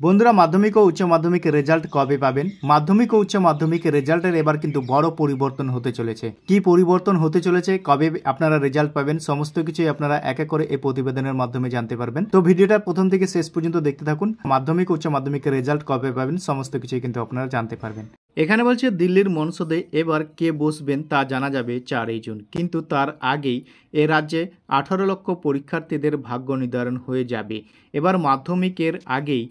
বন্ধুরা মাধ্যমিক ও উচ্চ মাধ্যমিকের রেজাল্ট কবে পাবেন? মাধ্যমিক ও উচ্চ মাধ্যমিকের রেজাল্টের এবার কিন্তু বড় পরিবর্তন হতে চলেছে। কি পরিবর্তন হতে চলেছে, কবে আপনারা রেজাল্ট পাবেন, সমস্ত কিছুই আপনারা এক এক করে এই প্রতিবেদনের মাধ্যমে জানতে পারবেন। তো ভিডিওটা প্রথম থেকে শেষ পর্যন্ত দেখতে থাকুন। মাধ্যমিক উচ্চ মাধ্যমিকের রেজাল্ট কবে পাবেন সমস্ত কিছুই কিন্তু আপনারা জানতে পারবেন। এখানে বলছে দিল্লির মনসদে এবার কে বসবেন তা জানা যাবে 4 জুন, কিন্তু তার আগেই এ রাজ্যে 18 লক্ষ পরীক্ষার্থীদের ভাগ্য নির্ধারণ হয়ে যাবে। এবার মাধ্যমিকের আগেই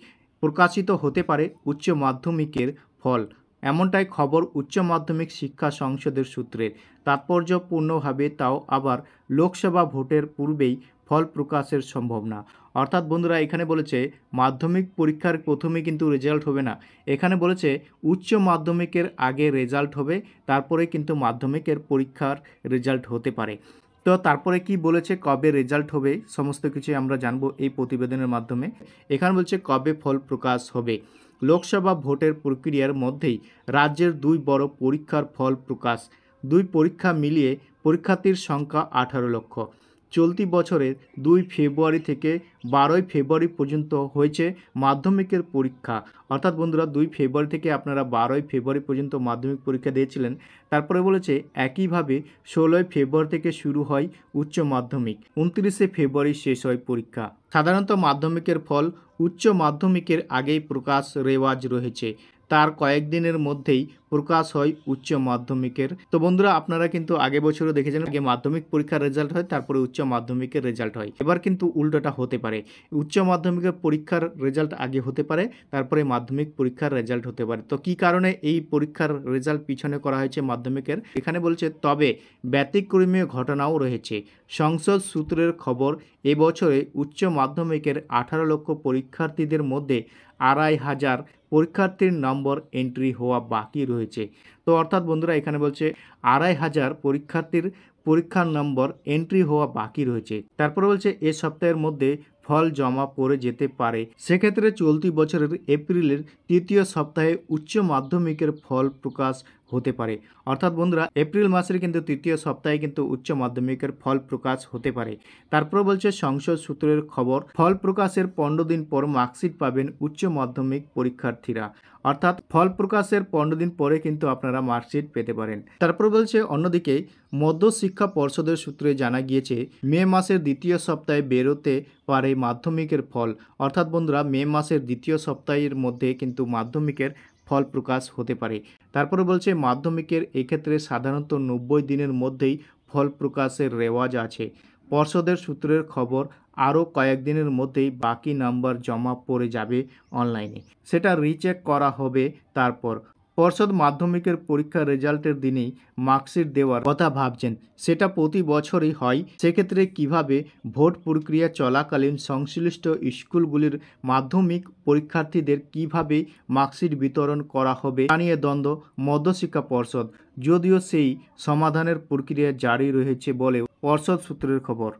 প্রকাশিত হতে পারে উচ্চ মাধ্যমিকের ফল, এমনটাই খবর উচ্চ মাধ্যমিক শিক্ষা সংসদের সূত্রের। তাৎপর্যপূর্ণভাবে তাও আবার লোকসভা ভোটের পূর্বেই ফল প্রকাশের সম্ভাবনা। অর্থাৎ বন্ধুরা এখানে বলেছে মাধ্যমিক পরীক্ষার প্রথমে কিন্তু রেজাল্ট হবে না, এখানে বলেছে উচ্চ মাধ্যমিকের আগে রেজাল্ট হবে, তারপরে কিন্তু মাধ্যমিকের পরীক্ষার রেজাল্ট হতে পারে। তো তারপরে কি বলেছে, কবে রেজাল্ট হবে সমস্ত কিছু আমরা জানবো এই প্রতিবেদনের মাধ্যমে। এখানে বলছে কবে ফল প্রকাশ হবে। লোকসভা ভোটের প্রক্রিয়ার মধ্যেই রাজ্যের দুই বড় পরীক্ষার ফল প্রকাশ। দুই পরীক্ষা মিলিয়ে পরীক্ষার্থীর সংখ্যা 18 লক্ষ। চলতি বছরের 2 ফেব্রুয়ারি থেকে 12 ফেব্রুয়ারি পর্যন্ত হয়েছে মাধ্যমিকের পরীক্ষা। অর্থাৎ বন্ধুরা 2 ফেব্রুয়ারি থেকে আপনারা 12 ফেব্রুয়ারি পর্যন্ত মাধ্যমিক পরীক্ষা দিয়েছিলেন। তারপরে বলেছে একইভাবে 16 ফেব্রুয়ারি থেকে শুরু হয় উচ্চ মাধ্যমিক, 29 ফেব্রুয়ারি শেষ হয় পরীক্ষা। সাধারণত মাধ্যমিকের ফল উচ্চ মাধ্যমিকের আগেই প্রকাশ রেওয়াজ রয়েছে, তার কয়েকদিনের মধ্যেই প্রকাশ হয় উচ্চ মাধ্যমিকের। তো বন্ধুরা আপনারা কিন্তু আগে বছরও দেখেছেন আগে মাধ্যমিক পরীক্ষার রেজাল্ট হয় তারপরে উচ্চ মাধ্যমিকের রেজাল্ট হয়। এবার কিন্তু উল্টোটা হতে পারে, উচ্চ মাধ্যমিকের পরীক্ষার রেজাল্ট আগে হতে পারে, তারপরে মাধ্যমিক পরীক্ষার রেজাল্ট হতে পারে। তো কি কারণে এই পরীক্ষার রেজাল্ট পিছনে করা হয়েছে মাধ্যমিকের, এখানে বলছে তবে ব্যতিক্রমীয় ঘটনাও রয়েছে। সংসদ সূত্রের খবর, এবছরে উচ্চ মাধ্যমিকের 18 লক্ষ পরীক্ষার্থীদের মধ্যে 2,500 পরীক্ষার্থীর নম্বর এন্ট্রি হওয়া বাকি রয়েছে। তো অর্থাৎ বন্ধুরা এখানে বলছে 2,500 পরীক্ষার্থীর পরীক্ষার নম্বর এন্ট্রি হওয়া বাকি রয়েছে। তারপরে বলছে এ সপ্তাহের মধ্যে ফল জমা পড়ে যেতে পারে। সেক্ষেত্রে চলতি বছরের এপ্রিলের তৃতীয় সপ্তাহে উচ্চ মাধ্যমিকের ফল প্রকাশ হতে পারে। অর্থাৎ বন্ধুরা এপ্রিল মাসের কিন্তু তৃতীয় সপ্তাহে কিন্তু উচ্চ মাধ্যমিকের ফল প্রকাশ হতে পারে। তারপর বলছে সংসদ সূত্রের খবর, ফল প্রকাশের 15 দিন পর মার্কশিট পাবেন উচ্চ মাধ্যমিক পরীক্ষার্থীরা। অর্থাৎ ফল প্রকাশের 15 দিন পরে কিন্তু আপনারা মার্কশিট পেতে পারেন। তারপর বলছে অন্যদিকে মধ্যশিক্ষা পর্ষদের সূত্রে জানা গিয়েছে মে মাসের দ্বিতীয় সপ্তাহে বেরোতে পারে মাধ্যমিকের ফল। অর্থাৎ বন্ধুরা মে মাসের দ্বিতীয় সপ্তাহের মধ্যে কিন্তু মাধ্যমিকের ফল প্রকাশ হতে পারে। তারপরে বলছে মাধ্যমিকের এক্ষেত্রে সাধারণত 90 দিনের মধ্যেই ফল প্রকাশের রেওয়াজ আছে। পর্ষদের সূত্রের খবর, আরও কয়েকদিনের মধ্যেই বাকি নাম্বার জমা পড়ে যাবে অনলাইনে, সেটা রিচেক করা হবে। তারপর পর্ষদ মাধ্যমিকের পরীক্ষার রেজাল্টের দিনেই মার্কশিট দেওয়ার কথা ভাবছেন, সেটা প্রতি বছরই হয়। সেক্ষেত্রে কিভাবে ভোট প্রক্রিয়া চলাকালীন সংশ্লিষ্ট স্কুলগুলির মাধ্যমিক পরীক্ষার্থীদের কিভাবে মার্কশিট বিতরণ করা হবে তা নিয়ে দ্বন্দ্ব মধ্যশিক্ষা পর্ষদ, যদিও সেই সমাধানের প্রক্রিয়া জারি রয়েছে বলে পর্ষদ সূত্রের খবর।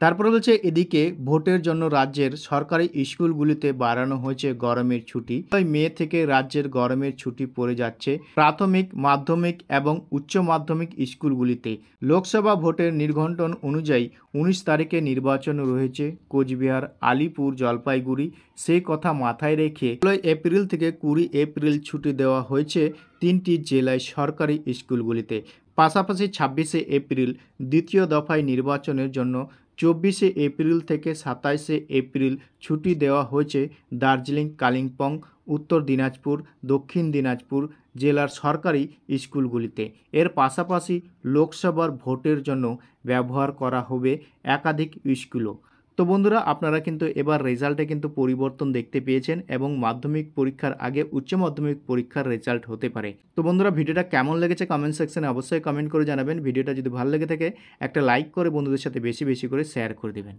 তারপরে বলছে এদিকে ভোটের জন্য রাজ্যের সরকারি স্কুলগুলিতে বাড়ানো হয়েছে গরমের ছুটি। মে থেকে রাজ্যের গরমের ছুটি পড়ে যাচ্ছে প্রাথমিক, মাধ্যমিক এবং উচ্চ মাধ্যমিক স্কুলগুলিতে। লোকসভা ভোটের নির্ঘণ্টন অনুযায়ী 19 তারিখে নির্বাচন রয়েছে কোচবিহার, আলিপুর, জলপাইগুড়ি। সেই কথা মাথায় রেখে 16 এপ্রিল থেকে 20 এপ্রিল ছুটি দেওয়া হয়েছে 3টি জেলায় সরকারি স্কুলগুলিতে। পাশাপাশি 26 এপ্রিল দ্বিতীয় দফায় নির্বাচনের জন্য 24 এপ্রিল থেকে 27 এপ্রিল ছুটি দেওয়া হয়েছে দার্জিলিং, কালিম্পং, উত্তর দিনাজপুর, দক্ষিণ দিনাজপুর জেলার সরকারি স্কুলগুলিতে। এর পাশাপাশি লোকসভার ভোটের জন্য ব্যবহার করা হবে একাধিক স্কুলও। তো বন্ধুরা আপনারা কিন্তু এবার রেজাল্টে কিন্তু পরিবর্তন দেখতে পেয়েছেন এবং মাধ্যমিক পরীক্ষার আগে উচ্চ মাধ্যমিক পরীক্ষার রেজাল্ট হতে পারে। তো বন্ধুরা ভিডিওটা কেমন লেগেছে কমেন্ট সেকশনে অবশ্যই কমেন্ট করে জানাবেন। ভিডিওটা যদি ভালো লেগে থাকে একটা লাইক করে বন্ধুদের সাথে বেশি বেশি করে শেয়ার করে দেবেন।